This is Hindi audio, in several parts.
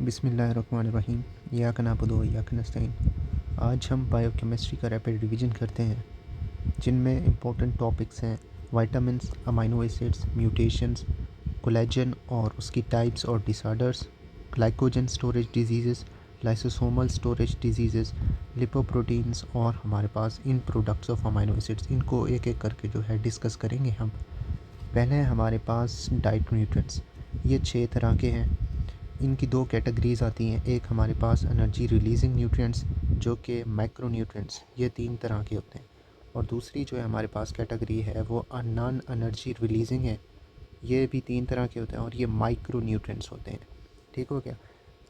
बिस्मिल्लाहिर्रहमानिर्रहीम। इय्याक नअबुदु व इय्याक नस्तईन। आज हम बायोकेमिस्ट्री का रैपिड रिवीजन करते हैं, जिनमें इम्पोर्टेंट टॉपिक्स हैं vitamins, amino acids, mutations, collagen और उसकी टाइप्स और disorders, glycogen storage diseases, lysosomal storage diseases, lipoproteins और हमारे पास इन प्रोडक्ट्स ऑफ अमीनो एसिड्स। इनको एक एक करके जो है डिस्कस करेंगे हम। पहले हैं हमारे पास डाइट न्यूट्रिएंट्स। ये 6 तरह के हैं। इनकी 2 कैटेगरीज़ आती हैं। एक हमारे पास एनर्जी रिलीजिंग न्यूट्रिएंट्स जो कि माइक्रो न्यूट्रिएंट्स, ये 3 तरह के होते हैं। और दूसरी जो है हमारे पास कैटेगरी है वो नॉन एनर्जी रिलीजिंग है, ये भी 3 तरह के होते हैं और ये माइक्रो न्यूट्रिएंट्स होते हैं। ठीक हो गया।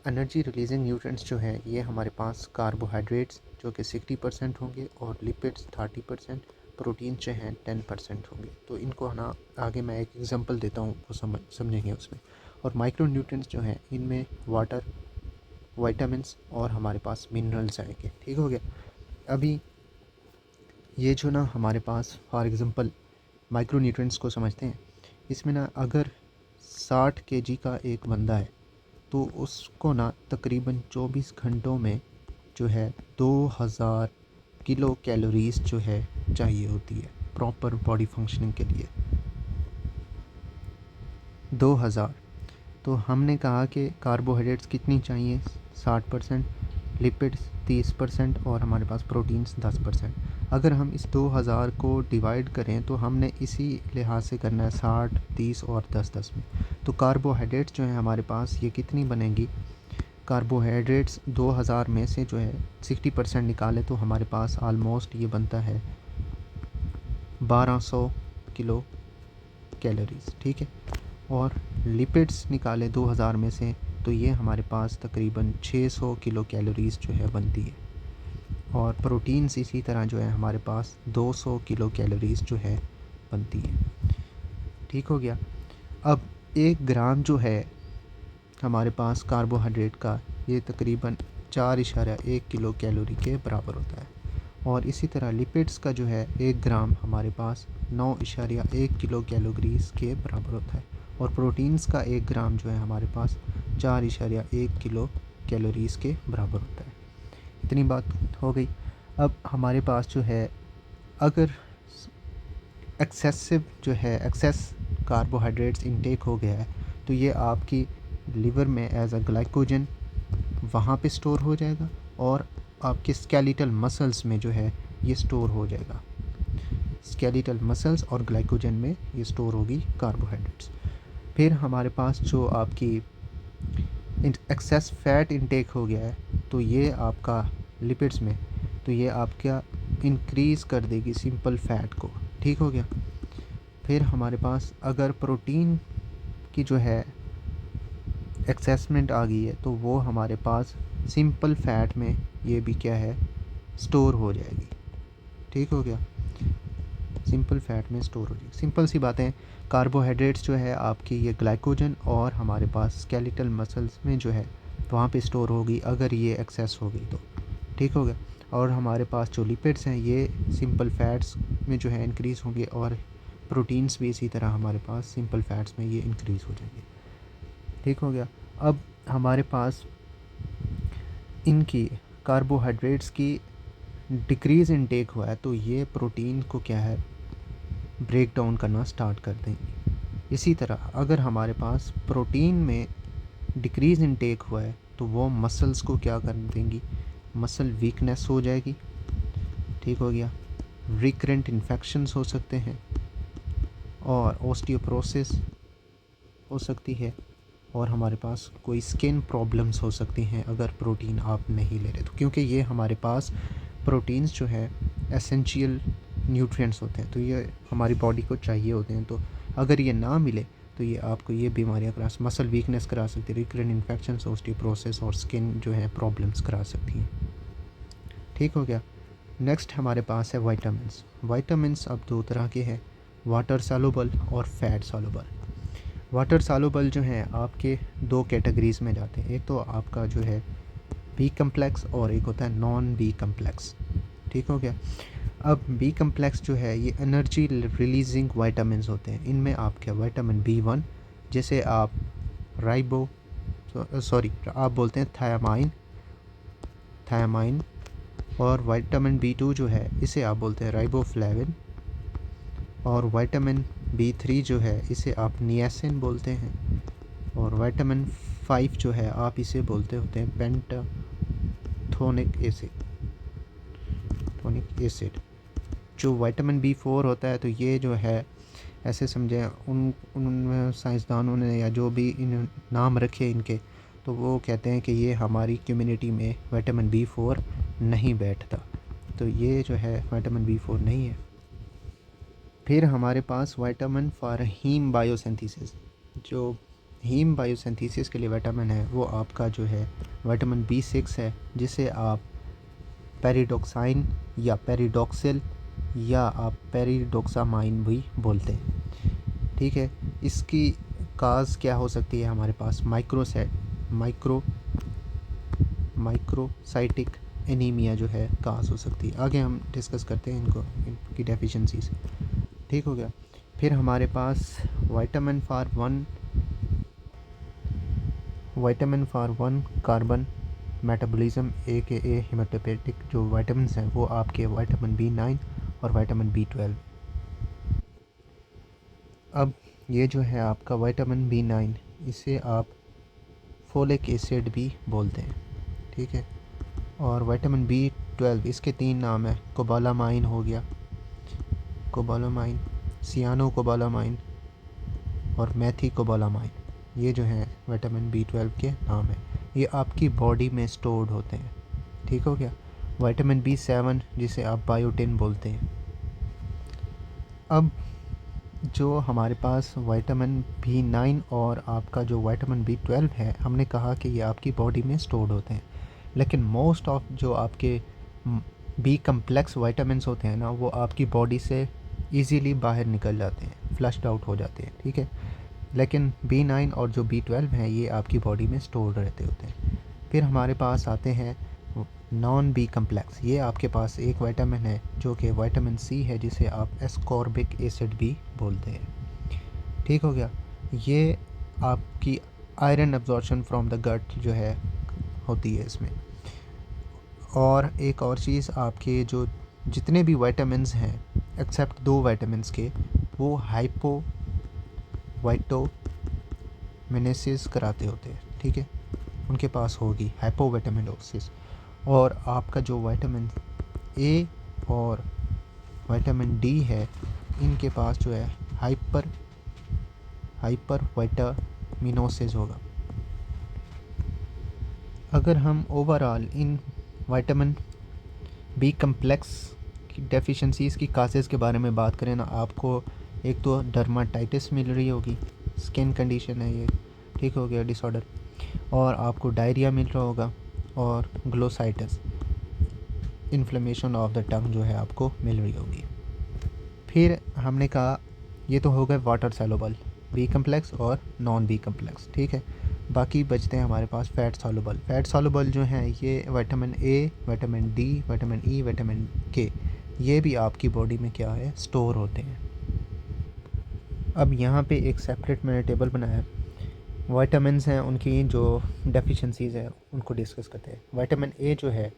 एनर्जी रिलीजिंग न्यूट्रिएंट्स जो है ये हमारे पास कार्बोहाइड्रेट्स जो कि 60% होंगे और लिपिड्स 30%, प्रोटीन जो हैं 10% होंगे। तो इनको है ना, आगे मैं एक एग्जांपल देता हूँ वो समझेंगे उसमें। और माइक्रो न्यूट्रिएंट्स जो हैं इनमें वाटर, विटामिन्स और हमारे पास मिनरल्स आएंगे। ठीक हो गया। अभी ये जो ना हमारे पास फॉर एग्ज़ाम्पल माइक्रो न्यूट्रिएंट्स को समझते हैं। इसमें ना अगर 60 केजी का एक बंदा है तो उसको ना तकरीबन 24 घंटों में जो है 2000 किलो कैलोरीज जो है चाहिए होती है प्रॉपर बॉडी फंक्शनिंग के लिए। 2000। तो हमने कहा कि कार्बोहाइड्रेट्स कितनी चाहिए, 60%, लिपिड्स 30% और हमारे पास प्रोटीन्स 10%। अगर हम इस 2000 को डिवाइड करें तो हमने इसी लिहाज से करना है 60, 30 और 10-10 में। तो कार्बोहाइड्रेट्स जो है हमारे पास ये कितनी बनेगी, कार्बोहाइड्रेट्स 2000 में से जो है 60% निकाले तो हमारे पास आलमोस्ट ये बनता है 1200 किलो कैलोरीज। ठीक है। और लिपिड्स निकाले 2000 में से तो ये हमारे पास तकरीबन 600 किलो कैलोरीज जो है बनती है। और प्रोटीन्स इसी तरह जो है हमारे पास 200 किलो कैलोरीज जो है बनती है। ठीक हो गया। अब 1 ग्राम जो है हमारे पास कार्बोहाइड्रेट का ये तकरीबन 4.1 किलो कैलोरी के बराबर होता है। और इसी तरह लिपिड्स का जो है 1 ग्राम हमारे पास 9.1 किलो कैलोरीज के बराबर होता है। और प्रोटीन्स का 1 ग्राम जो है हमारे पास 4.1 किलो कैलोरीज के बराबर होता है। इतनी बात हो गई। अब हमारे पास जो है अगर एक्सेस कार्बोहाइड्रेट्स इनटेक हो गया है तो ये आपकी लिवर में एज अ ग्लाइकोजन वहाँ पे स्टोर हो जाएगा और आपके स्केलेटल मसल्स में जो है ये स्टोर हो जाएगा। स्केलेटल मसल्स और ग्लाइकोजन में ये स्टोर होगी कार्बोहाइड्रेट्स। फिर हमारे पास जो आपकी एक्सेस फैट इनटेक हो गया है तो ये आपका लिपिड्स में, तो ये आपका इंक्रीज़ कर देगी सिंपल फैट को। ठीक हो गया। फिर हमारे पास अगर प्रोटीन की जो है एक्सेसमेंट आ गई है तो वो हमारे पास सिंपल फैट में ये भी क्या है, स्टोर हो जाएगी। ठीक हो गया। सिंपल फैट में स्टोर हो जाएगी। सिंपल सी बातें। कार्बोहाइड्रेट्स जो है आपकी ये ग्लाइकोजन और हमारे पास स्केलेटल मसल्स में जो है वहाँ पे स्टोर होगी अगर ये एक्सेस हो गई तो। ठीक हो गया। और हमारे पास जो लिपिड्स हैं ये सिंपल फैट्स में जो है इंक्रीज़ होंगे और प्रोटीन्स भी इसी तरह हमारे पास सिंपल फैट्स में ये इंक्रीज़ हो जाएंगे। ठीक हो गया। अब हमारे पास इनकी कार्बोहाइड्रेट्स की डिक्रीज़ इनटेक हुआ है तो ये प्रोटीन को क्या है, ब्रेक डाउन करना स्टार्ट कर देंगी। इसी तरह अगर हमारे पास प्रोटीन में डिक्रीज़ इनटेक हुआ है तो वो मसल्स को क्या कर देंगी, मसल वीकनेस हो जाएगी। ठीक हो गया। रिकरेंट इन्फेक्शंस हो सकते हैं और ओस्टियोपोरोसिस हो सकती है और हमारे पास कोई स्किन प्रॉब्लम्स हो सकती हैं अगर प्रोटीन आप नहीं ले रहे तो, क्योंकि ये हमारे पास प्रोटीन्स जो है एसेंशियल न्यूट्रिएंट्स होते हैं तो ये हमारी बॉडी को चाहिए होते हैं। तो अगर ये ना मिले तो ये आपको ये बीमारियां करा, मसल वीकनेस करा सकती है, रिकरेंट इन्फेक्शंस, ओस्टियोपोरोसिस और स्किन जो है प्रॉब्लम्स करा सकती हैं। ठीक हो गया। नेक्स्ट हमारे पास है विटामिन्स। विटामिन्स अब 2 तरह के हैं, वाटर सॉल्युबल और फैट सॉल्युबल। वाटर सॉल्युबल जो हैं आपके 2 कैटेगरीज़ में जाते हैं। एक तो आपका जो है बी कम्प्लेक्स और एक होता है नॉन बी कम्प्लेक्स। ठीक हो गया। अब बी कम्प्लेक्स जो है ये एनर्जी रिलीजिंग विटामिन्स होते हैं। इनमें आप क्या, विटामिन B1 जैसे आप राइबो सॉरी आप बोलते हैं थायामाइन। और विटामिन B2 जो है इसे आप बोलते हैं राइबोफ्लेविन। और विटामिन B3 जो है इसे आप नियासिन बोलते हैं। और विटामिन 5 जो है आप इसे बोलते होते हैं पेंटाथोनिक एसिड। जो विटामिन B4 होता है तो ये जो है ऐसे समझें उन साइंसदानों ने या जो भी इन नाम रखे इनके, तो वो कहते हैं कि ये हमारी कम्युनिटी में विटामिन B4 नहीं बैठता, तो ये जो है विटामिन B4 नहीं है। फिर हमारे पास विटामिन फॉर हीम बायोसिंथेसिस। जो हीम बायोसिंथेसिस के लिए विटामिन है वो आपका जो है विटामिन B6 है, जिसे आप पेरिडोक्साइन या पेरिडोक्सिल या आप पेरिडोक्सामाइन भी बोलते हैं। ठीक है, इसकी काज क्या हो सकती है, हमारे पास माइक्रोसाइटिक एनीमिया जो है काज हो सकती है। आगे हम डिस्कस करते हैं इनकी डेफिशिएंसीज। ठीक हो गया। फिर हमारे पास vitamin for one carbon metabolism AKA haematopoietic जो विटामिन हैं वो आपके विटामिन B9 और विटामिन B12। अब ये जो है आपका विटामिन B9 इसे आप फोलिक एसिड भी बोलते हैं। ठीक है। और विटामिन B12 इसके 3 नाम है, कोबालामाइन हो गया, कोबालामाइन, सियानोकोबालामाइन और मैथीकोबालामाइन। ये जो है विटामिन B12 के नाम है, ये आपकी बॉडी में स्टोर्ड होते हैं। ठीक हो गया। विटामिन B7 जिसे आप बायोटिन बोलते हैं। अब जो हमारे पास विटामिन B9 और आपका जो विटामिन B12 है, हमने कहा कि ये आपकी बॉडी में स्टोर्ड होते हैं, लेकिन मोस्ट ऑफ जो आपके बी कम्प्लेक्स विटामिन्स होते हैं ना, वो आपकी बॉडी से इजीली बाहर निकल जाते हैं, फ्लश्ड आउट हो जाते हैं। ठीक है, लेकिन B9 और जो B12 हैं ये आपकी बॉडी में स्टोर्ड रहते होते हैं। फिर हमारे पास आते हैं नॉन बी कम्प्लेक्स। ये आपके पास एक विटामिन है जो कि विटामिन C है, जिसे आप एस्कॉर्बिक एसिड भी बोलते हैं। ठीक हो गया। ये आपकी iron absorption from the gut जो है होती है इसमें। और एक और चीज़, आपके जो जितने भी विटामिन्स हैं एक्सेप्ट 2 विटामिन्स के, वो हाइपोवाइटामिनेसिस कराते होते हैं। ठीक है, उनके पास होगी हाइपोविटामिनोसिस। और आपका जो विटामिन A और विटामिन D है, इनके पास जो है हाइपरविटामिनोसिस होगा। अगर हम overall in vitamin B complex की डेफिशिएंसीज़ की कासेस के बारे में बात करें ना, आपको एक तो डर्माटाइटिस मिल रही होगी, स्किन कंडीशन है ये। ठीक हो गया, डिसऑर्डर। और आपको डायरिया मिल रहा होगा, और glossitis, inflammation of the tongue जो है आपको मिल रही होगी। फिर हमने कहा ये तो हो गए वाटर सॉल्युबल, बी कम्प्लेक्स और नॉन बी कम्प्लेक्स। ठीक है, बाकी बचते हैं हमारे पास फैट सॉल्युबल। फैट सॉल्युबल जो हैं ये vitamin A, vitamin D, vitamin E, vitamin K, ये भी आपकी बॉडी में क्या है, स्टोर होते हैं। अब यहाँ पे एक सेपरेट मैंने टेबल बनाया है, विटामिन्स हैं उनकी जो डेफिशिएंसीज़ हैं उनको डिस्कस करते हैं। विटामिन A जो है,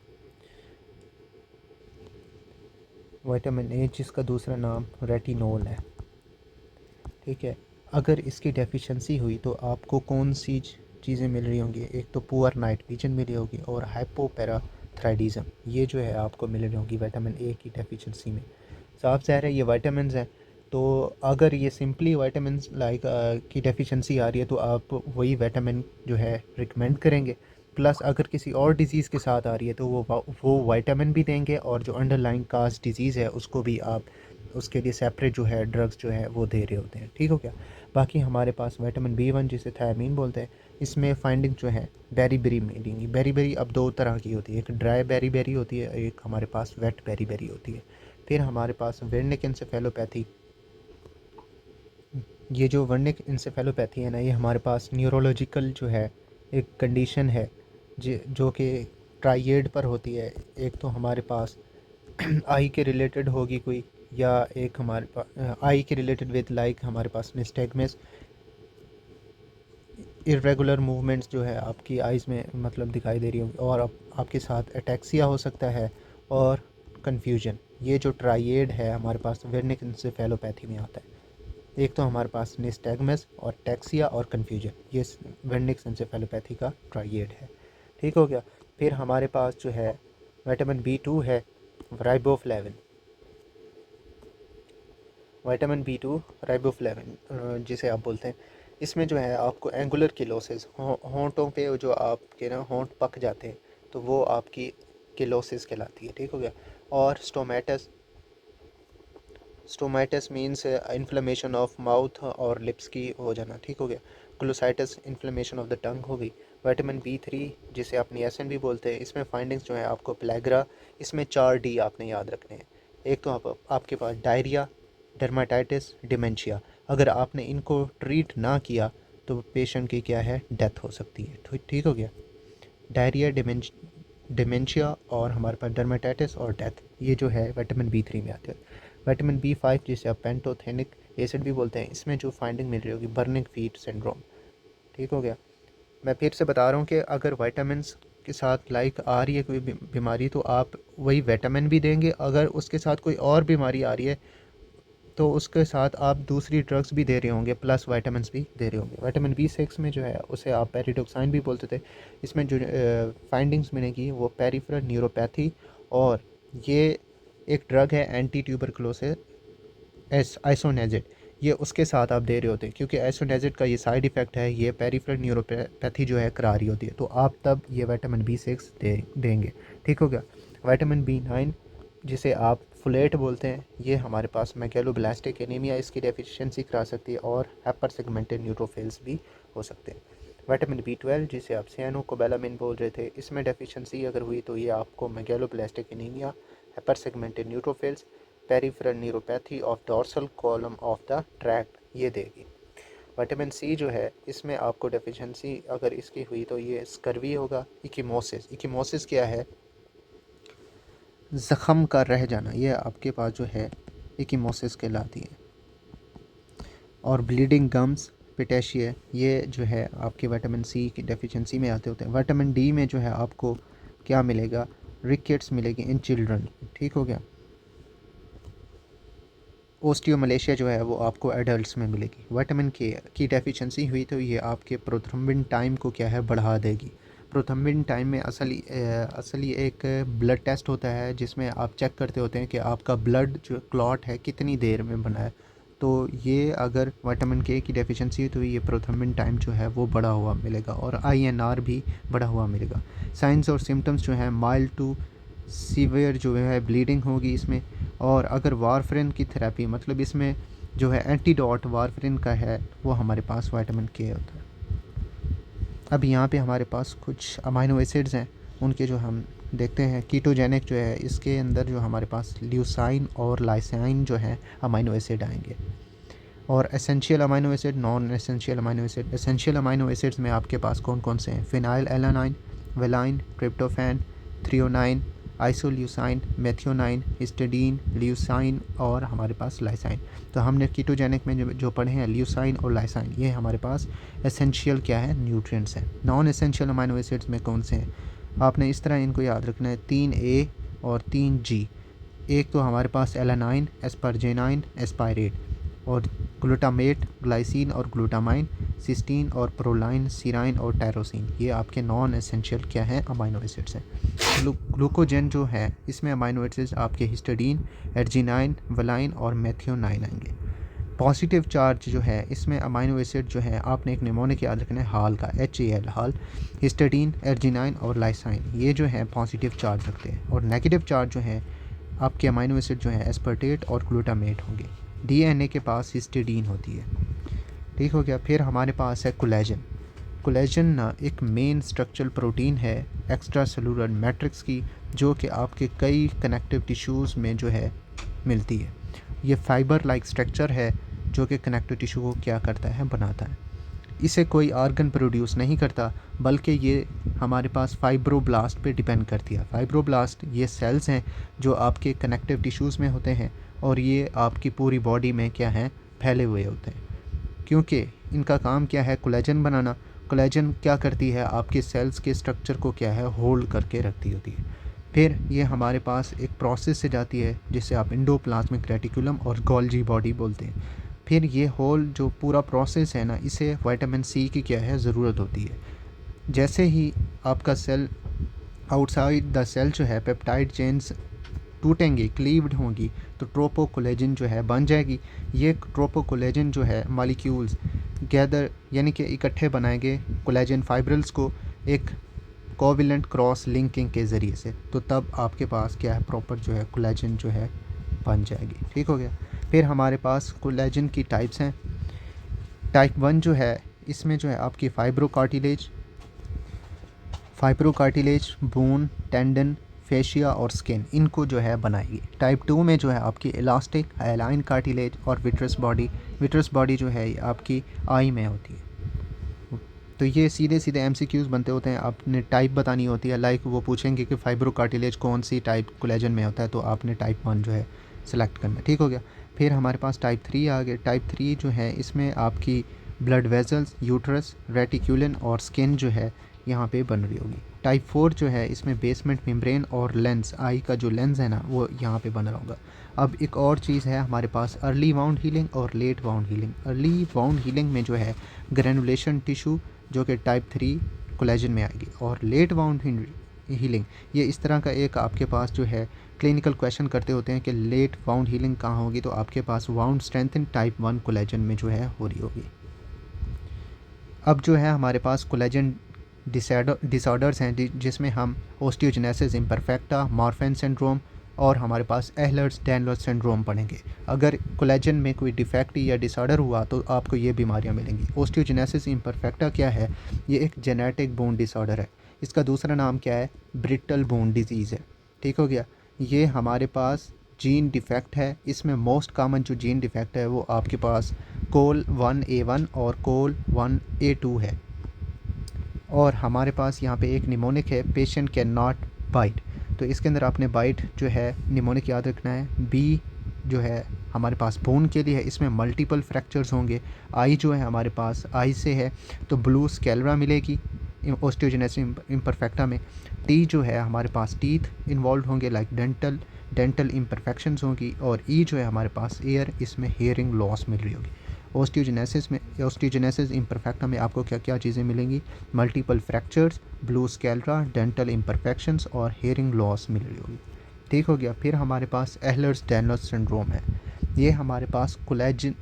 विटामिन A जिसका दूसरा नाम रेटिनोल है। ठीक है, अगर इसकी डेफिशिएंसी हुई तो आपको कौन सी चीज़ें मिल रही होंगी, एक तो पुअर नाइट विजन मिली होगी, और हाइपोपैराथायराइडिज्म, ये जो है आपको मिल रही होंगी विटामिन A की डेफिशिएंसी में। साफ ज़ाहिर है ये विटामिन्स हैं, तो अगर ये सिंपली विटामिन्स लाइक की डेफिशिएंसी आ रही है तो आप वही विटामिन जो है रिकमेंड करेंगे। प्लस अगर किसी और डिज़ीज़ के साथ आ रही है तो वो विटामिन भी देंगे, और जो अंडरलाइंग काज डिज़ीज़ है उसको भी आप उसके लिए सेपरेट जो है ड्रग्स जो है वो दे रहे होते हैं। ठीक हो गया। बाकी हमारे पास विटामिन B1 जिसे थायमीन बोलते हैं, इसमें फाइंडिंग जो है बेरी बेरी मिलेंगी। बेरी बेरी अब 2 तरह की होती है, एक ड्राई बेरी बेरी होती है, एक हमारे पास वेट बेरी बेरी होती है। फिर हमारे पास वर्निक इंसेफेलोपैथी, ये जो वर्निक इंसेफेलोपैथी है ना, ये हमारे पास न्यूरोलॉजिकल जो है एक कंडीशन है जो कि ट्राइएड पर होती है। एक तो हमारे पास आई के रिलेटेड होगी कोई, या एक हमारे पास आई के रिलेटेड विद लाइक हमारे पास निस्टैग्मस, इर्रेगुलर मूवमेंट्स जो है आपकी आइज़ में मतलब दिखाई दे रही होगी, और आपके साथ एटैक्सिया हो सकता है और कन्फ्यूजन। ये जो ट्राइएड है हमारे पास वर्निक एन्सेफेलोपैथी में आता है। एक तो हमारे पास निस्टैगमस और टैक्सिया और कन्फ्यूजन, ये वर्निक एन्सेफेलोपैथी का ट्राइएड है। ठीक हो गया। फिर हमारे पास जो है विटामिन B2 है, राइबोफ्लेविन। विटामिन B2 राइबोफ्लेविन जिसे आप बोलते हैं, इसमें जो है आपको एंगुलर किलोसिस, होंठों पे जो आपके ना होंठ पक जाते हैं तो वो आपकी किलोसिस कहलाती है। ठीक हो गया। और स्टोमाइटस मीन्स इन्फ्लेमेशन ऑफ माउथ और लिप्स की हो जाना। ठीक हो गया। ग्लूसाइटिस इन्फ्लेमेशन ऑफ द टंग हो गई। विटामिन B3 जिसे आप नियासिन भी बोलते हैं, इसमें फाइंडिंग्स जो है आपको प्लेग्रा, इसमें 4D आपने याद रखने हैं। एक तो आपके पास डायरिया, डर्माटाइटिस, डिमेंशिया। अगर आपने इनको ट्रीट ना किया तो पेशेंट की क्या है, डेथ हो सकती है। ठीक हो गया। डायरिया, डिमेंशिया और हमारे पास डर्माटाइटिस और डेथ, ये जो है विटामिन B3 में आते हैं। विटामिन B5 जिसे आप पेंटोथेनिक एसिड भी बोलते हैं, इसमें जो फाइंडिंग मिल रही होगी बर्निंग फीट सिंड्रोम। ठीक हो गया। मैं फिर से बता रहा हूँ कि अगर विटामिन्स के साथ लाइक आ रही है कोई बीमारी तो आप वही विटामिन भी देंगे, अगर उसके साथ कोई और बीमारी आ रही है तो उसके साथ आप दूसरी ड्रग्स भी दे रहे होंगे, प्लस विटामिन्स भी दे रहे होंगे। विटामिन B6 में जो है उसे आप पेरिडोक्साइन भी बोलते थे, इसमें जो फाइंडिंग्स मिलेगी वो पेरिफेरल न्यूरोपैथी, और ये एक ड्रग है एंटी ट्यूबरकुलोसिस आइसोनेजिड, ये उसके साथ आप दे रहे होते हैं, क्योंकि आइसोनेजिड का ये साइड इफ़ेक्ट है, ये पेरिफेरल न्यूरोपैथी जो है करा रही होती है, तो आप तब ये विटामिन B6 देंगे। ठीक हो गया। विटामिन B9 जिसे आप फोलेट बोलते हैं, ये हमारे पास मैकेलोब्लास्टिक एनीमिया, इसकी डेफिशिएंसी करा सकती है, और हाइपर सेगमेंटेड न्यूट्रोफिल्स भी हो सकते हैं। विटामिन B12 जिसे आप सियानोकोबालामिन बोल रहे थे, इसमें डेफिशिएंसी अगर हुई तो ये आपको megaloblastic anaemia, hyper segmented neutrophils, peripheral neuropathy of dorsal column of the tract ये देगी। विटामिन C जो है इसमें आपको डेफिशिएंसी अगर इसकी हुई तो ये स्कर्वी होगा। इकीमोसिस क्या है, ज़ख़म का रह जाना, ये आपके पास जो है इकीमोसिस कहलाती है। और ब्लीडिंग गम्स, पिटेशिया, ये जो है आपके विटामिन C की डेफिशिएंसी में आते होते हैं। विटामिन D में जो है आपको क्या मिलेगा, रिकेट्स मिलेगी इन चिल्ड्रन। ठीक हो गया। ओस्टियोमलेशिया जो है वो आपको एडल्ट्स में मिलेगी। विटामिन K की डेफिशिएंसी हुई तो ये आपके प्रोथ्रोम्बिन टाइम को क्या है, बढ़ा देगी। प्रोथ्रोम्बिन टाइम में असली एक ब्लड टेस्ट होता है जिसमें आप चेक करते होते हैं कि आपका ब्लड जो क्लॉट है कितनी देर में बना है, तो ये अगर विटामिन K की डेफिशिएंसी हुई तो ये प्रोथ्रोम्बिन टाइम जो है वो बढ़ा हुआ मिलेगा, और INR भी बढ़ा हुआ मिलेगा। साइंस और सिम्टम्स जो है माइल्ड टू सीवियर जो है ब्लीडिंग होगी इसमें, और अगर वारफरिन की थेरेपी मतलब इसमें जो है एंटीडोट वारफरिन का है वो हमारे पास विटामिन K होता है। अब यहाँ पे हमारे पास कुछ अमाइनो एसिड्स हैं, उनके जो हम देखते हैं। कीटोजेनिक जो है इसके अंदर जो हमारे पास ल्यूसाइन और लाइसाइन जो है अमाइनो एसिड आएंगे, और essential amino acid, non essential amino acid. Essential amino acids में आपके पास कौन कौन से हैं, phenylalanine, valine, tryptophan, threonine, isoleucine, methionine, histidine, leucine और हमारे पास लाइसाइन। तो हमने कीटोजेनिक में जो पढ़े हैं ल्यूसाइन और लाइसाइन, ये हमारे पास एसेंशियल क्या है, न्यूट्रिएंट्स हैं। नॉन एसेंशियल अमाइनो एसिड्स में कौन से हैं, आपने इस तरह इनको याद रखना है, 3A और 3G। एक तो हमारे पास एलानाइन, एस्पार्जेनाइन, एस्पायरेट, और ग्लूटामेट, ग्लाइसिन और ग्लूटामाइन, सिस्टीन और प्रोलाइन, सीराइन और टायरोसिन, ये आपके नॉन एसेंशियल क्या हैं, अमाइनो एसिड्स हैं। ग्लूकोजन जो है इसमें अमाइनो एसिड्स आपके हिस्टिडीन, एर्जिनाइन, वेलाइन और मेथियोनाइन आएंगे। पॉजिटिव चार्ज जो है इसमें अमाइनो एसिड जो है आपने एक निमोनिक याद रखना है, हाल का, HAL हाल, हिस्टिडीन, एर्जिनाइन और लाइसाइन, ये जो है पॉजिटिव चार्ज रखते हैं। और नेगेटिव चार्ज जो है आपके अमाइनो एसिड जो है एस्पर्टेट और ग्लूटामेट होंगे। DNA के पास हिस्टिडीन होती है। ठीक हो गया। फिर हमारे पास है कोलेजन। कोलेजन ना एक मेन स्ट्रक्चरल प्रोटीन है एक्स्ट्रा सेलुलर मैट्रिक्स की, जो कि आपके कई कनेक्टिव टिश्यूज़ में जो है मिलती है। ये फाइबर लाइक स्ट्रक्चर है जो कि कनेक्टिव टिश्यू को क्या करता है, बनाता है। इसे कोई आर्गन प्रोड्यूस नहीं करता, बल्कि ये हमारे पास फाइब्रोब्लास्ट पे डिपेंड करती है। फाइब्रोब्लास्ट ये सेल्स हैं जो आपके कनेक्टिव टिश्यूज़ में होते हैं, और ये आपकी पूरी बॉडी में क्या हैं, फैले हुए होते हैं। क्योंकि इनका काम क्या है, कोलेजन बनाना, कोलेजन क्या करती है, आपके सेल्स के स्ट्रक्चर को क्या है, होल्ड करके रखती होती है। फिर ये हमारे पास एक प्रोसेस से जाती है जिसे आप एंडोप्लाज्मिक रेटिकुलम और गोल्जी बॉडी बोलते हैं। फिर ये होल जो पूरा प्रोसेस है ना, इसे विटामिन सी की क्या है, ज़रूरत होती है। जैसे ही आपका सेल आउटसाइड द सेल जो है पेप्टाइड चेन्स टूटेंगी, क्लीव्ड होंगी, तो ट्रोपोकोलेजन जो है बन जाएगी। ये ट्रोपोकोलेजन जो है मॉलिक्यूल्स गैदर यानी कि इकट्ठे बनाएंगे कोलेजन फाइब्रिल्स को एक कोवैलेंट क्रॉस लिंकिंग के ज़रिए से, तो तब आपके पास क्या है, प्रॉपर जो है कोलेजन जो है बन जाएगी। ठीक हो गया। फिर हमारे पास कोलेजन की टाइप्स हैं। टाइप 1 जो है, इसमें जो है आपकी फाइब्रोकार्टिलेज, बोन, टेंडन, फेशिया और स्किन, इनको जो है बनाएगी। टाइप 2 में जो है आपकी इलास्टिक, हाइलाइन कार्टिलेज और विट्रस बॉडी जो है आपकी आई में होती है। तो ये सीधे सीधे एमसीक्यूज़ बनते होते हैं, आपने टाइप बतानी होती है। लाइक वो पूछेंगे कि फाइब्रोकार्टिलेज कौन सी टाइप कोलेजन में होता है, तो आपने टाइप 1 जो है सेलेक्ट करना है। ठीक हो गया। फिर हमारे पास टाइप 3 आ गए। टाइप 3 जो है इसमें आपकी ब्लड वेजल्स, यूट्रस, रेटिक्यूलिन और स्किन जो है यहाँ पे बन रही होगी। टाइप 4 जो है इसमें बेसमेंट मेम्ब्रेन और लेंस, आई का जो लेंस है ना, वो यहाँ पे बन रहा होगा। अब एक और चीज़ है हमारे पास, अर्ली वाउंड हीलिंग और late wound healing. Early wound healing में जो है ग्रेनुलेशन टिश्यू जो कि टाइप 3 कोलेजन में आएगी, और लेट वाउंड हीलिंग ये इस तरह का एक आपके पास जो है क्लिनिकल क्वेश्चन करते होते हैं कि लेट वाउंड हीलिंग कहाँ होगी, तो आपके पास वाउंड स्ट्रेंथन टाइप 1 कोलेजन में जो है हो रही होगी। अब जो है हमारे पास कोलेजन डिसऑर्डर्स हैं जिसमें हम ओस्टियोजेनेसिस इम्परफेक्टा, मॉर्फन सिंड्रोम और हमारे पास एहलर्स-डायनलर सिंड्रोम पढ़ेंगे। अगर कोलेजन में कोई डिफेक्ट या डिसऑर्डर हुआ तो आपको ये बीमारियां मिलेंगी। ओस्टियोजेनेसिस इम्परफेक्टा क्या है, ये एक जेनेटिक बोन डिसऑर्डर है। इसका दूसरा नाम क्या है, ब्रिटल बोन डिजीज़ है। ठीक हो गया। ये हमारे पास जीन डिफेक्ट है। इसमें मोस्ट कॉमन जो जीन डिफेक्ट है वो आपके पास कोल 1A1 और कोल 1A2 है। और हमारे पास यहाँ पे एक निमोनिक है, पेशेंट कैन नॉट बाइट, तो इसके अंदर आपने बाइट जो है निमोनिक याद रखना है। बी जो है हमारे पास बोन के लिए है, इसमें मल्टीपल फ्रैक्चर्स होंगे। आई जो है हमारे पास आई से है तो ब्लू स्केलरा मिलेगी ओस्टियोजेनेसिस इम्परफेक्टा में। टी जो है हमारे पास टीथ इन्वॉल्व होंगे, लाइक डेंटल इम्परफेक्शंस होंगी। और ई जो है हमारे पास एयर, इसमें हेयरिंग लॉस मिल रही होगी। ओस्टियोजेनेसिस इम्परफेक्टा में आपको क्या क्या चीज़ें मिलेंगी, multiple fractures, blue sclera, dental imperfections और हेयरिंग लॉस मिल रही होगी। ठीक हो गया। फिर हमारे पास एहलर्स-डायनलर सिंड्रोम है। ये हमारे पास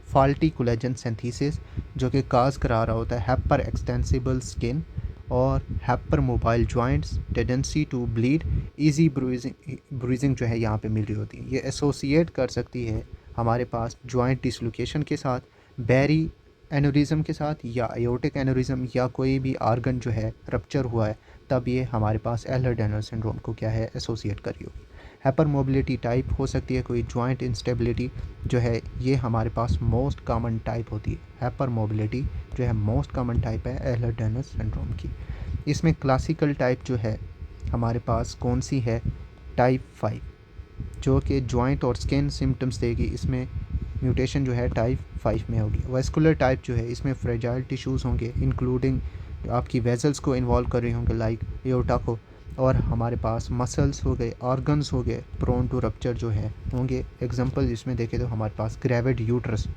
फॉल्टी कोलेजन सिंथेसिस जो कि काज करा रहा होता है हाइपर एक्सटेंसिबल स्किन और hypermobile joints, tendency to bleed, easy bruising जो है यहाँ पे मिल रही होती है। ये एसोसिएट कर सकती है हमारे पास जॉइंट डिसलोकेशन के साथ, बैरी एनोरिज्म के साथ, या एयोर्टिक एनोरिज्म, या कोई भी आर्गन जो है रप्चर हुआ है, तब ये हमारे पास एहलर-डायनलर सिंड्रोम को क्या है, एसोसिएट कर रही होगी। हाइपर मोबिलिटी टाइप हो सकती है कोई जॉइंट इंस्टेबिलिटी जो है, ये हमारे पास मोस्ट कॉमन टाइप होती है। हाइपर मोबिलिटी जो है मोस्ट कॉमन टाइप है एहलर-डायनलर सिंड्रोम की। इसमें क्लासिकल टाइप जो है हमारे पास कौन सी है, टाइप 5 जो कि जॉइंट और स्किन सिम्टम्स देगी। इसमें म्यूटेशन जो है टाइप 5 में होगी। वेस्कुलर टाइप जो है इसमें फ्रेजाइल टिश्यूज़ होंगे, इंक्लूडिंग आपकी वेजल्स को इन्वॉल्व कर रही होंगे, लाइक एओर्टा को। और हमारे पास मसल्स हो गए, ऑर्गन्स हो गए, प्रोन टू रप्चर जो है होंगे। एग्जांपल जिसमें देखें तो हमारे पास ग्रेविड यूट्रस।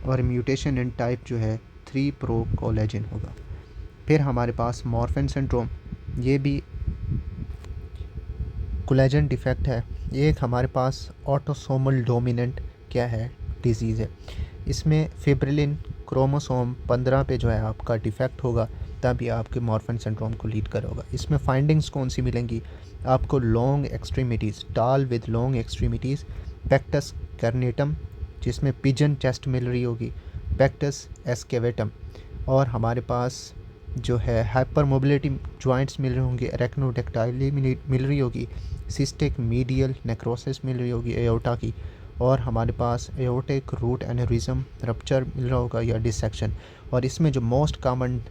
और म्यूटेशन इन टाइप जो है 3 प्रो कोलेजन होगा। फिर हमारे पास मॉर्फन सिंड्रोम, ये भी कोलेजन डिफेक्ट है। ये एक हमारे पास ऑटोसोमल डोमिनेंट क्या है, डिजीज़ है। इसमें फिब्रिलिन क्रोमोसोम 15 पे जो है आपका डिफेक्ट होगा, तभी आपके मॉर्फन सिंड्रोम को लीड करेगा। इसमें फाइंडिंग्स कौन सी मिलेंगी आपको, लॉन्ग एक्सट्रीमिटीज़, टाल विद लॉन्ग एक्सट्रीमिटीज़, पेक्टस कर्नेटम जिसमें पिजन चेस्ट मिल रही होगी, पेक्टस एस्केवेटम। और हमारे पास जो है हाइपर मोबिलिटी जॉइंट्स मिल रहे होंगे, एरेक्नोडेक्टाइली मिल रही होगी, सिस्टिक मीडियल नेक्रोसिस मिल रही होगी एओर्टा की। और हमारे पास एओर्टिक रूट एनेरिज्म रप्चर मिल रहा होगा या डिसेक्शन। और इसमें जो मोस्ट कॉमन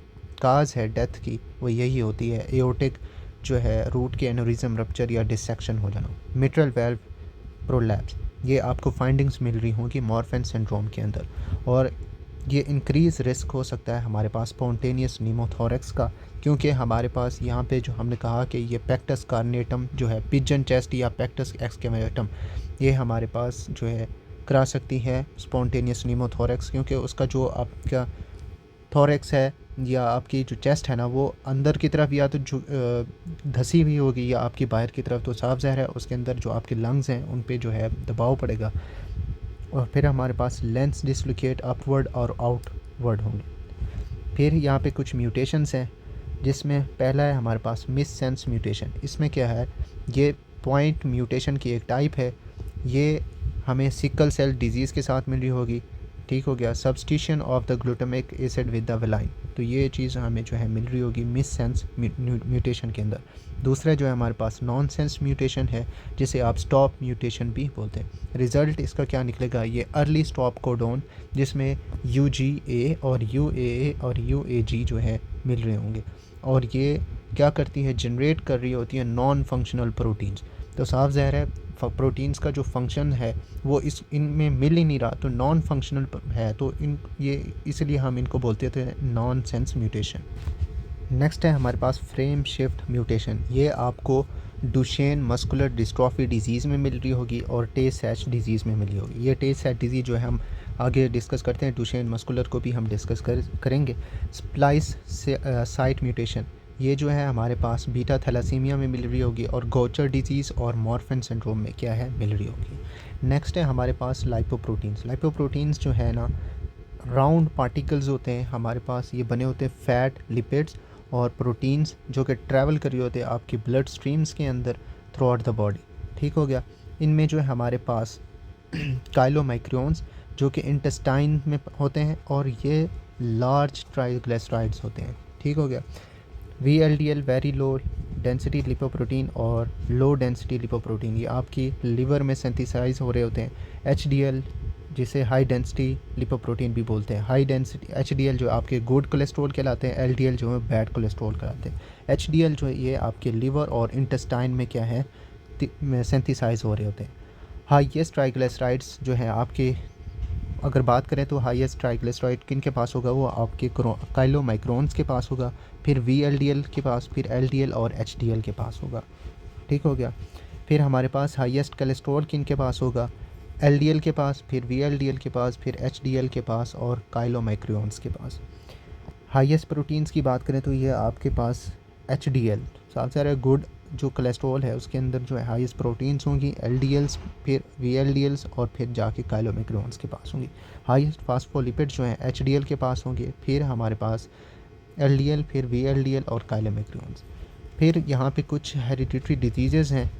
काज है डेथ की वो यही होती है, एओर्टिक जो है रूट के एनेरिज्म रप्चर या डिसेक्शन हो जाना। मिट्रल वेल्व प्रोलैप्स, ये आपको फाइंडिंग्स मिल रही होंगी मॉर्फन सिंड्रोम के अंदर। और ये इंक्रीज़ रिस्क हो सकता है हमारे पास स्पॉन्टेनियस न्यूमोथोरैक्स का, क्योंकि हमारे पास यहाँ पे जो हमने कहा कि ये पेक्टस कार्नेटम जो है पिजन चेस्ट या पेक्टस एक्सकैवेटम, ये हमारे पास जो है करा सकती है स्पॉन्टेनियस न्यूमोथोरैक्स, क्योंकि उसका जो आपका थोरैक्स है या आपकी जो चेस्ट है ना वो अंदर की तरफ या तो धसी हुई होगी या आपकी बाहर की तरफ, तो साफ ज़ाहिर है उसके अंदर जो आपके लंग्स हैं उन पे जो है दबाव पड़ेगा। और फिर हमारे पास लेंस डिसलोकेट अपवर्ड और आउटवर्ड होंगे। फिर यहाँ पे कुछ म्यूटेशंस हैं, जिसमें पहला है हमारे पास मिस सेंस म्यूटेशन। इसमें क्या है, ये पॉइंट म्यूटेशन की एक टाइप है, ये हमें सिकल सेल डिजीज़ के साथ मिल रही होगी। ठीक हो गया, substitution of the glutamic acid with the valine, तो ये चीज़ हमें जो है मिल रही होगी मिस सेंस म्यूटेशन के अंदर। दूसरा जो है हमारे पास नॉन सेंस म्यूटेशन है, जिसे आप स्टॉप म्यूटेशन भी बोलते हैं। रिज़ल्ट इसका क्या निकलेगा, ये अर्ली स्टॉप कोडोन जिसमें UGA और UAA और UAG जो है मिल रहे होंगे, और ये क्या करती है, जनरेट कर रही होती है नॉन फंक्शनल प्रोटीन्स। तो साफ ज़ाहिर है प्रोटीन्स का जो फंक्शन है वो इनमें मिल ही नहीं रहा, तो नॉन फंक्शनल है, तो ये इसलिए हम इनको बोलते थे नॉन सेंस म्यूटेशन। नेक्स्ट है हमारे पास फ्रेम शिफ्ट म्यूटेशन। ये आपको डुशेन मस्कुलर डिस्ट्रॉफी डिजीज़ में मिल रही होगी और टे-सैच डिजीज़ में मिली होगी। ये टे-सैच डिजीज़ जो है हम आगे डिस्कस करते हैं, डुशेन मस्कुलर को भी हम डिस्कस करेंगे। स्प्लाइस साइट म्यूटेशन, ये जो है हमारे पास बीटा थैलासीमिया में मिल रही होगी और गौचर डिजीज़ और मॉर्फन सिंड्रोम में क्या है मिल रही होगी। नेक्स्ट है हमारे पास लाइपोप्रोटीन्स। लाइपोप्रोटीन्स जो है ना राउंड पार्टिकल्स होते हैं हमारे पास, ये बने होते हैं फैट, लिपिड्स और प्रोटीन्स जो कि ट्रैवल कर रही होते हैं आपकी ब्लड स्ट्रीम्स के अंदर थ्रू आउट द बॉडी। ठीक हो गया, इनमें जो है हमारे पास काइलोमाइक्रोन्स जो कि इंटेस्टाइन में होते हैं और ये लार्ज ट्राइग्लिसराइड्स होते हैं। ठीक हो गया, VLDL very low density lipoprotein और लो डेंसिटी लिपोप्रोटीन ये आपकी लिवर में सिंथेसाइज हो रहे होते हैं। HDL जिसे हाई डेंसिटी लिपोप्रोटीन भी बोलते हैं, हाई डेंसिटी HDL जो आपके गुड कोलेस्ट्रॉल कहलाते हैं, LDL जो है बैड कोलेस्ट्रॉल कहलाते हैं। HDL जो है ये आपके लिवर और इंटेस्टाइन में क्या है सिंथेसाइज हो रहे होते हैं। हाईएस्ट ट्राइग्लिसराइड्स जो है आपके, अगर बात करें तो हाईएस्ट ट्राइग्लिसराइड किन के पास होगा, वो आपके काइलोमाइक्रोन्स के पास होगा, फिर VLDL के पास, फिर LDL और HDL के पास होगा। ठीक हो गया, फिर हमारे पास हाईएस्ट कोलेस्ट्रॉल किन के पास होगा, LDL के पास, फिर VLDL के पास, फिर HDL के पास और काइलोमाइक्रोन्स के पास। हाईएस्ट प्रोटीन्स की बात करें तो ये आपके पास HDL, सबसे ज़्यादा गुड जो कोलेस्ट्रॉल है उसके अंदर जो है हाईएस्ट प्रोटीन्स होंगी, LDLs, फिर VLDLs और फिर जाके काइलोमाइक्रोन्स के पास होंगी। हाईएस्ट फास्फोलिपिड जो है HDL के पास होंगे, फिर हमारे पास LDL, फिर VLDL और काइलोमाइक्रोन्स। फिर यहाँ पे कुछ हेरिडिटरी डिजीज़ हैं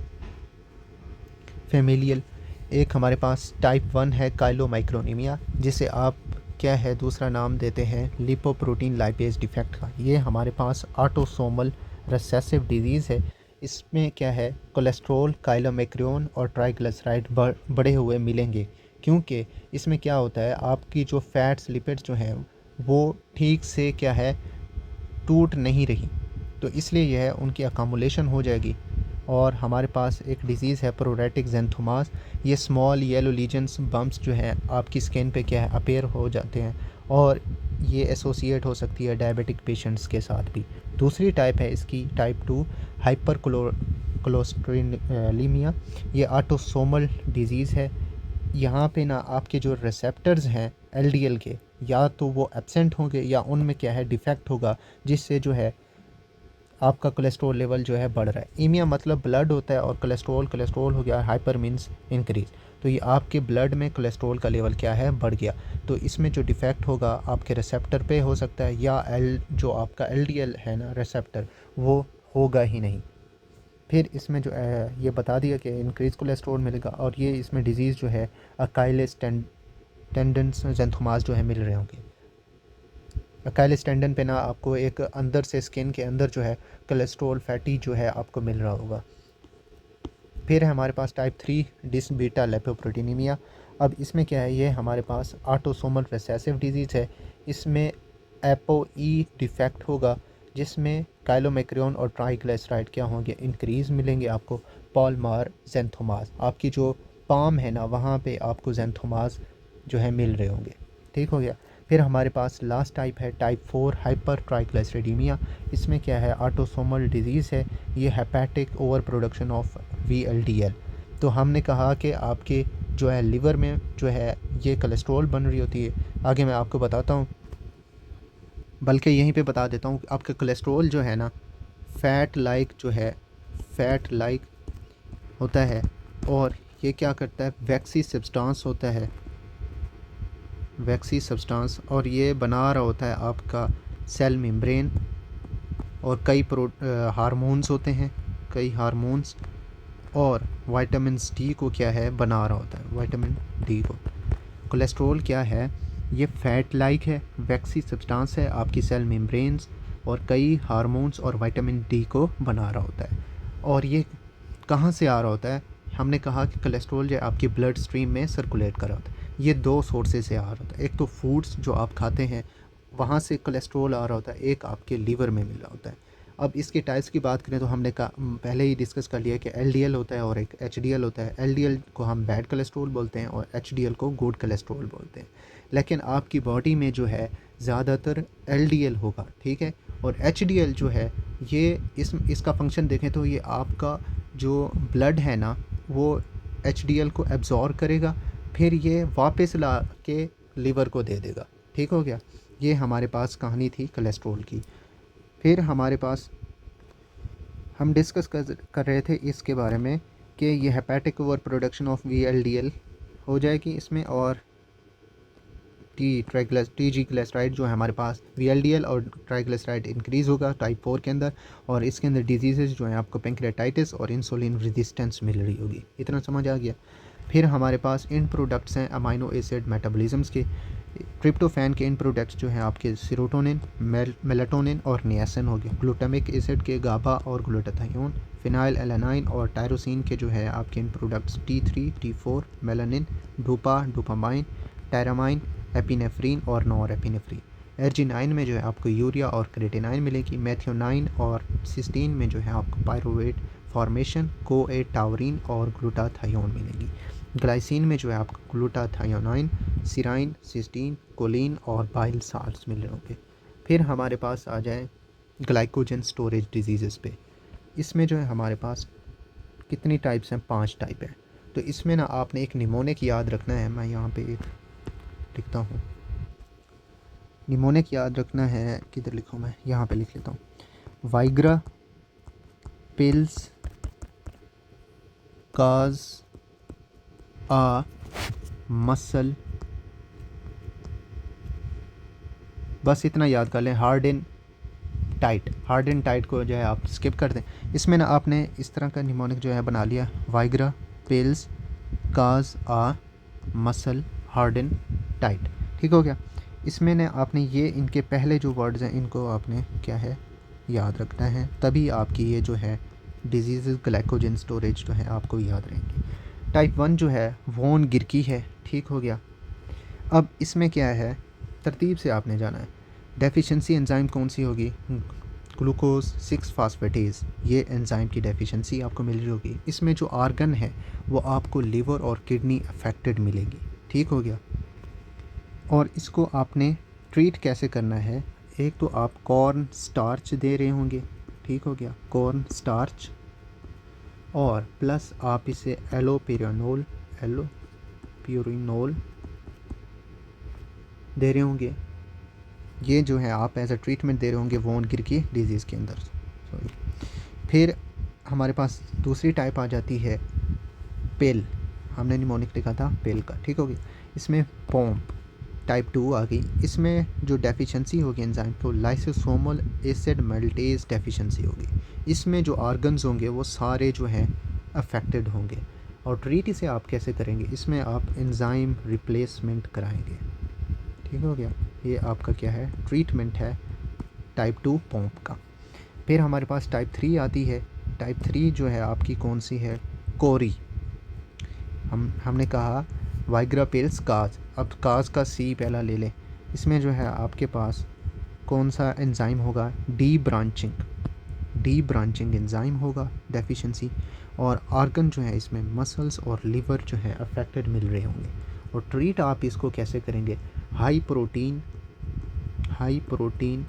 फेमिलियल। एक हमारे पास टाइप 1 है काइलोमाइक्रोनीमिया, जिसे आप क्या है दूसरा नाम देते हैं लिपोप्रोटीन लाइपेज डिफेक्ट का। ये हमारे पास ऑटोसोमल रिसेसिव डिजीज़ है। इसमें क्या है कोलेस्ट्रॉल, काइलोमाइक्रोन और ट्राइग्लिसराइड बढ़े हुए मिलेंगे, क्योंकि इसमें क्या होता है आपकी जो फैट्स लिपिड्स जो हैं वो ठीक से क्या है टूट नहीं रही, तो इसलिए यह है उनकी अकामुलेशन हो जाएगी। और हमारे पास एक डिज़ीज़ है प्रोरेटिक ज़ेंथोमास। ये स्मॉल येलो लीजन्स बम्प्स जो हैं आपकी स्किन पे क्या है अपेयर हो जाते हैं और ये एसोसिएट हो सकती है डायबिटिक पेशेंट्स के साथ भी। दूसरी टाइप है इसकी टाइप 2 हाइपर कोलेस्टेरोलेमिया। ये ऑटोसोमल डिज़ीज़ है। यहाँ पे ना आपके जो रिसेप्टर्स हैं LDL के या तो वो एब्सेंट होंगे या उनमें क्या है डिफेक्ट होगा, जिससे जो है आपका कोलेस्ट्रॉल लेवल जो है बढ़ रहा है। ईमिया मतलब ब्लड होता है और कोलेस्ट्रॉल हो गया, हाइपर मीन्स इंक्रीज, तो ये आपके ब्लड में कोलेस्ट्रॉल का लेवल क्या है बढ़ गया, तो इसमें जो डिफेक्ट होगा आपके रिसेप्टर पे हो सकता है या जो आपका LDL है ना रिसेप्टर वो होगा ही नहीं। फिर इसमें जो ये बता दिया कि इंक्रीज कोलेस्ट्रॉल मिलेगा और ये इसमें डिजीज़ जो है अकाइलिस टेंडेंस ज़ेंथोमास जो है मिल रहे होंगे। अकाइलिस टेंडन पे ना आपको एक अंदर से स्किन के अंदर जो है कोलेस्ट्रॉल फैटी जो है आपको मिल रहा होगा। फिर है हमारे पास टाइप 3 डिस बीटा लिपोप्रोटीनीमिया। अब इसमें क्या है, ये हमारे पास ऑटोसोमल रिसेसिव डिजीज़ है। इसमें ApoE डिफेक्ट होगा, जिसमें काइलोमाइक्रोन और ट्राइग्लिसराइड क्या होंगे इंक्रीज़ मिलेंगे आपको। पॉलमार ज़ेंथोमास, आपकी जो पाम है ना वहाँ पे आपको ज़ेंथोमास जो है मिल रहे होंगे। ठीक हो गया। फिर हमारे पास लास्ट टाइप है टाइप 4 हाइपर ट्राइग्लिसरीडीमिया। इसमें क्या है, ऑटोसोमल डिजीज़ है, ये hepatic over production of VLDL। तो हमने कहा कि आपके जो है लिवर में जो है ये कोलेस्ट्रॉल बन रही होती है। आगे मैं आपको बताता हूँ, बल्कि यहीं पे बता देता हूँ, आपका कोलेस्ट्रॉल जो है ना फ़ैट लाइक जो है, फ़ैट लाइक होता है, और ये क्या करता है, वैक्सी सब्सटेंस होता है, वैक्सी सब्सटेंस, और ये बना रहा होता है आपका सेल मेम्ब्रेन, और कई हार्मोन्स होते हैं, कई हार्मोन्स, और विटामिन डी को क्या है बना रहा होता है, विटामिन डी को। कोलेस्ट्रॉल क्या है, ये फ़ैट लाइक है, वैक्सी सब्सटेंस है आपकी सेल मेम्ब्रेन्स, और कई हार्मोन्स और विटामिन डी को बना रहा होता है। और ये कहाँ से आ रहा होता है, हमने कहा कि कोलेस्ट्रॉल जो आपकी ब्लड स्ट्रीम में सर्कुलेट कर रहा होता है। ये दो सोर्सेज से आ रहा होता है, एक तो फूड्स जो आप खाते हैं वहाँ से कोलेस्ट्रॉल आ रहा होता है, एक आपके लीवर में मिल रहा होता है। अब इसके टाइप्स की बात करें तो हमने कहा पहले ही डिस्कस कर लिया कि LDL होता है और एक HDL होता है। LDL को हम बैड कोलेस्ट्रॉल बोलते हैं और HDL को गुड कोलेस्ट्रॉल बोलते हैं। लेकिन आपकी बॉडी में जो है ज़्यादातर LDL होगा, ठीक है। और HDL जो है ये इसका फंक्शन देखें तो ये आपका जो ब्लड है ना वो HDL को एब्जॉर्ब करेगा, फिर ये वापस ला के लीवर को दे देगा, ठीक हो गया। ये हमारे पास कहानी थी कोलेस्ट्रॉल की। फिर हमारे पास हम डिस्कस कर रहे थे इसके बारे में कि ये hepatic over production of VLDL हो जाएगी इसमें, और ट्राइग्लिसराइड जो है हमारे पास VLDL और ट्राइग्लिसराइड इंक्रीज़ होगा टाइप 4 के अंदर, और इसके अंदर डिजीज़ जो हैं आपको पेंक्रियाटाइटिस और इंसुलिन रेजिस्टेंस मिल रही होगी। इतना समझ आ गया। फिर हमारे पास इन प्रोडक्ट्स हैं अमाइनो एसिड मेटाबॉलिज्म्स के। ट्रिप्टोफैन के इन प्रोडक्ट्स जो हैं आपके सेरोटोनिन, मेलाटोनिन और नियासिन हो गया। ग्लूटामिक एसिड के गाबा और ग्लूटाथियोन, फिनाइल एलानाइन और टायरोसिन के जो है आपके इन products T3, T4, melanin, dopamine, tyramine, epinephrine और नॉर एपिनेफ्रीन। एर्जिनाइन में जो है आपको यूरिया और क्रेटिनाइन मिलेगी। मेथियोनाइन और सिस्टीन में जो है आपको पायरुवेट फॉर्मेशन, को-ए टावरीन और ग्लूटाथायोन मिलेगी। ग्लाइसिन में जो है आपको ग्लूटाथायोनाइन, सिराइन, सिस्टीन, कोलिन और बाइल साल्ट्स मिल रहे होंगे। फिर हमारे पास आ जाए ग्लाइकोजन स्टोरेज डिजीज़ पे। इसमें जो है हमारे पास कितनी टाइप्स हैं, 5 टाइप है। तो इसमें ना आपने एक निमोनिक याद रखना है, मैं यहाँ पे एक लिखता हूँ, निमोनिक याद रखना है, किधर लिखूँ मैं, यहाँ पे लिख लेता हूँ। Viagra pills cause a muscle, बस इतना याद कर लें। हार्ड एंड टाइट को जो है आप स्किप कर दें। इसमें ना आपने इस तरह का निमोनिक जो है बना लिया, Viagra pills cause a muscle hard and tight, ठीक हो गया। इसमें ना आपने ये इनके पहले जो वर्ड्स हैं इनको आपने क्या है याद रखना है, तभी आपकी ये जो है डिजीज़ ग्लाइकोजन स्टोरेज जो है आपको याद रहेंगी। टाइप 1 जो है वोन गिरकी है, ठीक हो गया। अब इसमें क्या है, तरतीब से आपने जाना है। डेफिशिएंसी एंजाइम कौन सी होगी, ग्लूकोज 6 फास्फेटेज, ये एंजाइम की डेफिशिएंसी आपको मिल रही होगी। इसमें जो आर्गन है वो आपको लिवर और किडनी अफेक्टेड मिलेगी, ठीक हो गया। और इसको आपने ट्रीट कैसे करना है, एक तो आप कॉर्न स्टार्च दे रहे होंगे, ठीक हो गया, कॉर्न स्टार्च, और प्लस आप इसे एलोपेरिनोल दे रहे होंगे। ये जो है आप एज अ ट्रीटमेंट दे रहे होंगे वोन गिरकी डिजीज़ के अंदर। फिर हमारे पास दूसरी टाइप आ जाती है पेल, हमने निमोनिक लिखा था पेल का, ठीक होगी। इसमें पोम्प टाइप 2 आ गई। इसमें जो डेफिशिएंसी होगी एंजाइम तो लाइसोसोमल एसिड मेल्टेज डेफिशिएंसी होगी। इसमें जो आर्गन्स होंगे वो सारे जो हैं अफेक्टेड होंगे। और ट्रीट इसे आप कैसे करेंगे, इसमें आप एंजाइम रिप्लेसमेंट कराएंगे, ठीक हो गया। ये आपका क्या है, ट्रीटमेंट है टाइप 2 पोम्प का। फिर हमारे पास टाइप 3 आती है। टाइप 3 जो है आपकी कौन सी है, कोरी। हमने कहा वाइग्रा पिल्स काज, अब काज का सी पहला ले लें। इसमें जो है आपके पास कौन सा एंजाइम होगा, डी ब्रांचिंग एंजाइम होगा डेफिशिएंसी। और आर्गन जो है इसमें मसल्स और लिवर जो है अफेक्टेड मिल रहे होंगे। और ट्रीट आप इसको कैसे करेंगे, high protein high protein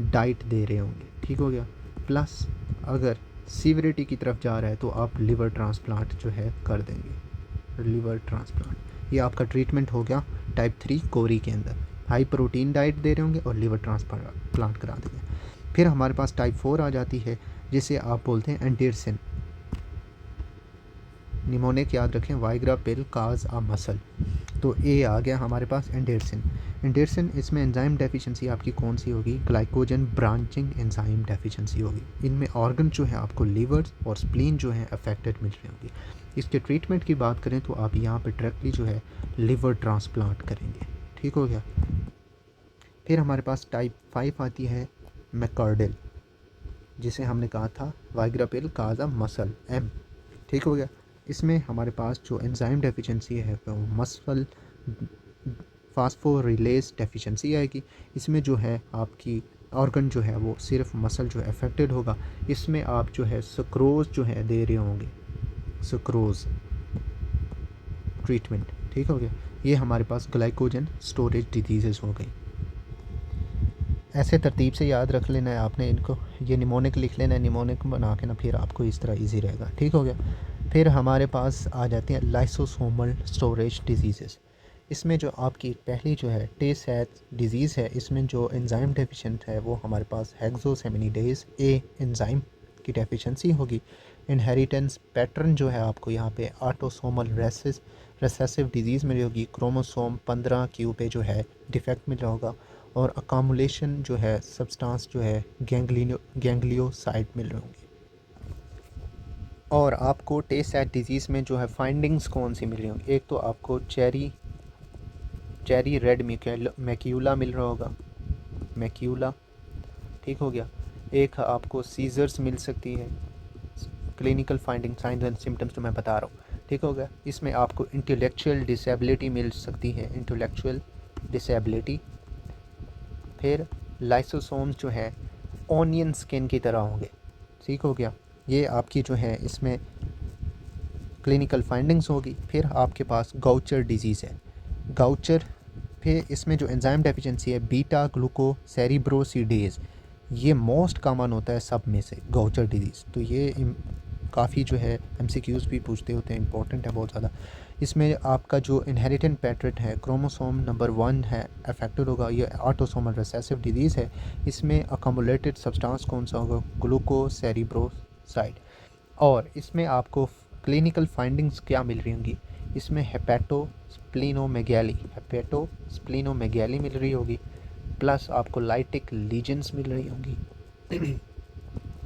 diet दे रहे होंगे, ठीक हो गया। प्लस अगर सीवरिटी की तरफ जा रहा है तो आप लिवर ट्रांसप्लांट जो है कर देंगे, लिवर ट्रांसप्लांट। ये आपका ट्रीटमेंट हो गया टाइप 3 कोरी के अंदर। हाई प्रोटीन डाइट दे रहे होंगे और लिवर ट्रांसप्लांट करा देंगे। फिर हमारे पास टाइप 4 आ जाती है, जिसे आप बोलते हैं एंडेरसन। निमोनिक याद रखें, Viagra pill cause a muscle. तो ए आ गया हमारे पास एंडेरसन। एंडेरसन इसमें एंजाइम डेफिशिएंसी आपकी कौन सी होगी? ग्लाइकोजन ब्रांचिंग एंजाइम डेफिशिएंसी होगी। इनमें ऑर्गन जो है आपको लीवर और स्प्लीन जो है अफेक्टेड मिल रहे होंगे। इसके ट्रीटमेंट की बात करें तो आप यहाँ पर डायरेक्टली जो है लिवर ट्रांसप्लांट करेंगे, ठीक हो गया। फिर हमारे पास टाइप 5 आती है मैकॉर्डिल, जिसे हमने कहा था वाइग्रा पिल काजा मसल एम, ठीक हो गया। इसमें हमारे पास जो एंजाइम डेफिशिएंसी है वो मसल फास्फोरिलेज डेफिशिएंसी आएगी। इसमें जो है आपकी ऑर्गन जो है वो सिर्फ मसल जो है अफेक्टेड होगा। इसमें आप जो है सुक्रोज जो है दे रहे होंगे, सुक्रोज ट्रीटमेंट, ठीक हो गया। ये हमारे पास ग्लाइकोजन स्टोरेज डिजीज़ हो गई। ऐसे तरतीब से याद रख लेना है आपने इनको, ये निमोनिक लिख लेना है, निमोनिक बना के ना फिर आपको इस तरह इजी रहेगा, ठीक हो गया। फिर हमारे पास आ जाती हैं लाइसोसोमल स्टोरेज डिजीज़। इसमें जो आपकी पहली जो है टे सैथ डिज़ीज़ है, इसमें जो एंजाइम डेफिशिएंट है वो हमारे पास हेक्सोसेमिनिडेज ए एंजाइम की डेफिशिएंसी होगी। इनहेरिटेंस पैटर्न जो है आपको यहाँ पे ऑटोसोमल रेसेसिव डिजीज़ मिली होगी। क्रोमोसोम 15 क्यू पे जो है डिफेक्ट मिल रहा होगा। और अकामुलेशन जो है सब्सटेंस जो है गैंग्लियोसाइड मिल रहे होंगे। और आपको टे सैथ डिजीज़ में जो है फाइंडिंग्स कौन सी मिल रही होंगी? एक तो आपको चेरी रेड मैक्यूला मिल रहा होगा, मैक्यूला, ठीक हो गया। एक आपको सीजर्स मिल सकती है, clinical finding science and symptoms जो मैं बता रहा हूँ, ठीक हो गया। इसमें आपको इंटेलेक्चुअल डिसेबिलिटी मिल सकती है, इंटेलेक्चुअल डिसेबिलिटी। फिर लाइसोसोम्स जो है ऑनियन स्किन की तरह होंगे, ठीक हो गया। ये आपकी जो है इसमें क्लिनिकल फाइंडिंग्स होगी। फिर आपके पास गाउचर डिजीज़ है, गाउचर। फिर इसमें जो एंजाइम डेफिशिएंसी है बीटा ग्लूकोसेरिब्रोसिडेज, ये मोस्ट कॉमन होता है सब में से गाउचर डिजीज़। तो ये काफ़ी जो है एमसीक्यूज़ भी पूछते होते हैं, इंपॉर्टेंट है बहुत ज़्यादा। इसमें आपका जो इनहेरिटेंट पैटर्न है क्रोमोसोम नंबर 1 है अफेक्टेड होगा। ये ऑटोसोमल रिसेसिव डिजीज़ है। इसमें अकोमुलेटेड सब्सटेंस कौन सा होगा? ग्लूकोसेरिब्रोसाइड। और इसमें आपको क्लिनिकल फाइंडिंग्स क्या मिल रही होंगी? इसमें हेपेटोस्प्लीनोमेगैली मिल रही होगी। प्लस आपको लाइटिक लीजेंस मिल रही होंगी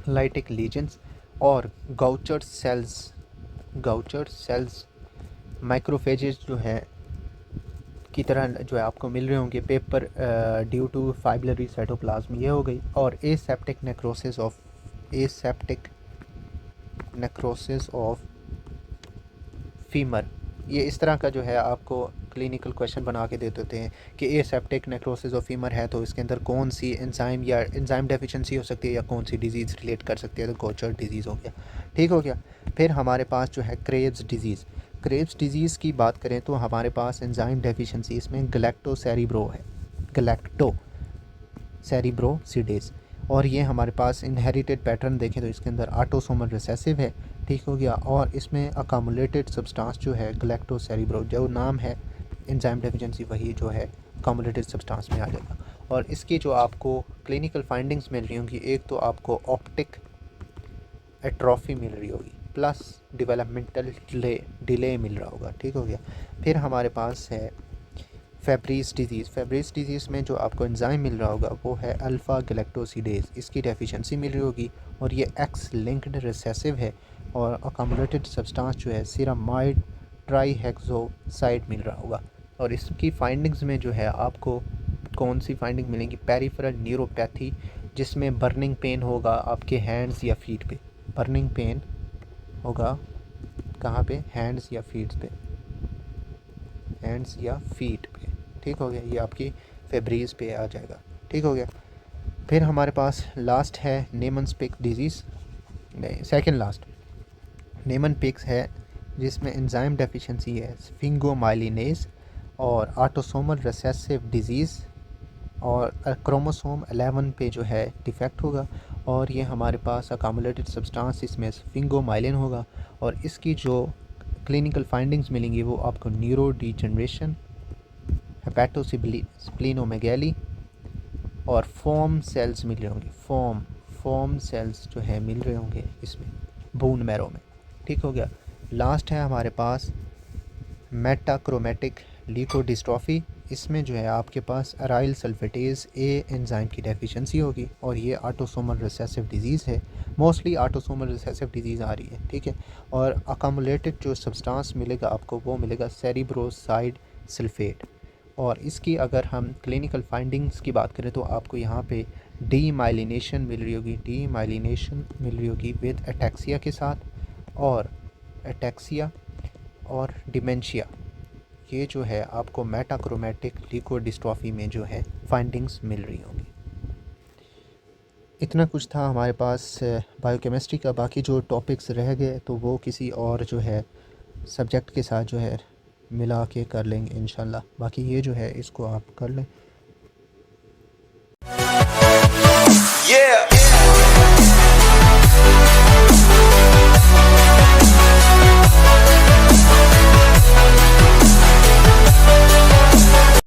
लाइटिक लीजेंस। और गाउचर सेल्स माइक्रोफेजेस जो है की तरह जो है आपको मिल रहे होंगे पेपर ड्यू टू फाइब्रिलरी साइटोप्लाज्म, ये हो गई। और एसेप्टिक नेक्रोसिस ऑफ फीमर, ये इस तरह का जो है आपको क्लिनिकल क्वेश्चन बना के दे देते हैं कि एसेप्टिक नेक्रोसिस ऑफ फीमर है तो इसके अंदर कौन सी एंजाइम या एंजाइम डेफिशिएंसी हो सकती है या कौन सी डिजीज़ रिलेट कर सकती है। तो गौचर डिजीज़ हो गया, ठीक हो गया। फिर हमारे पास जो है क्रेव्स डिजीज़ की बात करें तो हमारे पास एंजाइम डेफिशिएंसी इसमें गैलेक्टोसेरिब्रोसिडेज। और ये हमारे पास इनहेरिटेड पैटर्न देखें तो इसके अंदर ऑटोसोमल रिसेसिव है, ठीक हो गया। और इसमें अकामुलेटेड सब्सटेंस जो है गैलेक्टोसेरिब्रो, जो नाम है एंजाइम डेफिशिएंसी वही जो है अकामुलेटेड सब्सटेंस में आ जाएगा। और इसकी जो आपको क्लिनिकल फाइंडिंग्स मिल रही होंगी, एक तो आपको ऑप्टिक एट्रोफी मिल रही होगी, प्लस डेवलपमेंटल डिले मिल रहा होगा, ठीक हो गया। फिर हमारे पास है फेब्रीज डिजीज़ में जो आपको एंजाइम मिल रहा होगा वो है अल्फ़ा गैलेक्टोसिडेज, इसकी डेफिशिएंसी मिल रही होगी। और ये एक्स लिंक्ड रिसेसिव है। और अकामुलेटेड सब्सटेंस जो है सिरामाइड ट्राईहेक्सोसाइड मिल रहा होगा। और इसकी फाइंडिंग्स में जो है आपको कौन सी फाइंडिंग मिलेंगी? पेरिफेरल न्यूरोपैथी, जिसमें बर्निंग पेन होगा आपके हैंड्स या फीट पे, बर्निंग पेन होगा कहाँ पे? हैंड्स या फीट पे, ठीक हो गया। ये आपकी फेब्रीज पे आ जाएगा, ठीक हो गया। फिर हमारे पास लास्ट है नेमनपिक डिजीज़, नहीं सेकंड लास्ट नेमनपिक्स है, जिसमें एंजाइम डेफिशिएंसी है स्फिंगोमाइलिनेज और ऑटोसोमल रिसेसिव डिजीज़ और क्रोमोसोम 11 पे जो है डिफेक्ट होगा और ये हमारे पास अकामुलेटेड सब्सटेंस इसमें स्फिंगोमाइलिन होगा और इसकी जो क्लिनिकल फाइंडिंग्स मिलेंगी वो आपको न्यूरो डिजनरेशन, हेपेटोस्प्लीनोमेगैली और फॉर्म सेल्स मिल रहे होंगे। फॉर्म सेल्स जो है मिल रहे होंगे इसमें बोन मैरो में। ठीक हो गया। लास्ट है हमारे पास मेटाक्रोमेटिक ल्यूकोडिस्ट्रॉफी। इसमें जो है आपके पास अराइल सल्फेटेज ए एंजाइम की डेफिशिएंसी होगी और ये ऑटोसोमल रिसेसिव डिजीज़ है। मोस्टली ऑटोसोमल रिसेसिव डिजीज़ आ रही है। ठीक है। और अकामुलेटेड जो सब्सटेंस मिलेगा आपको वो मिलेगा सेरिब्रोसाइड सल्फेट। और इसकी अगर हम क्लिनिकल फाइंडिंग्स की बात करें तो आपको यहाँ पे डीमाइलिनेशन मिल रही होगी विद एटैक्सिया के साथ और एटैक्सिया और डिमेंशिया। ये जो है आपको मेटाक्रोमेटिक ल्यूकोडिस्ट्रॉफी में जो है फाइंडिंग्स मिल रही होंगी। इतना कुछ था हमारे पास बायोकेमिस्ट्री का। बाकी जो टॉपिक्स रह गए तो वो किसी और जो है सब्जेक्ट के साथ जो है मिला के कर लेंगे इंशाल्लाह। बाकी ये जो है इसको आप कर लें।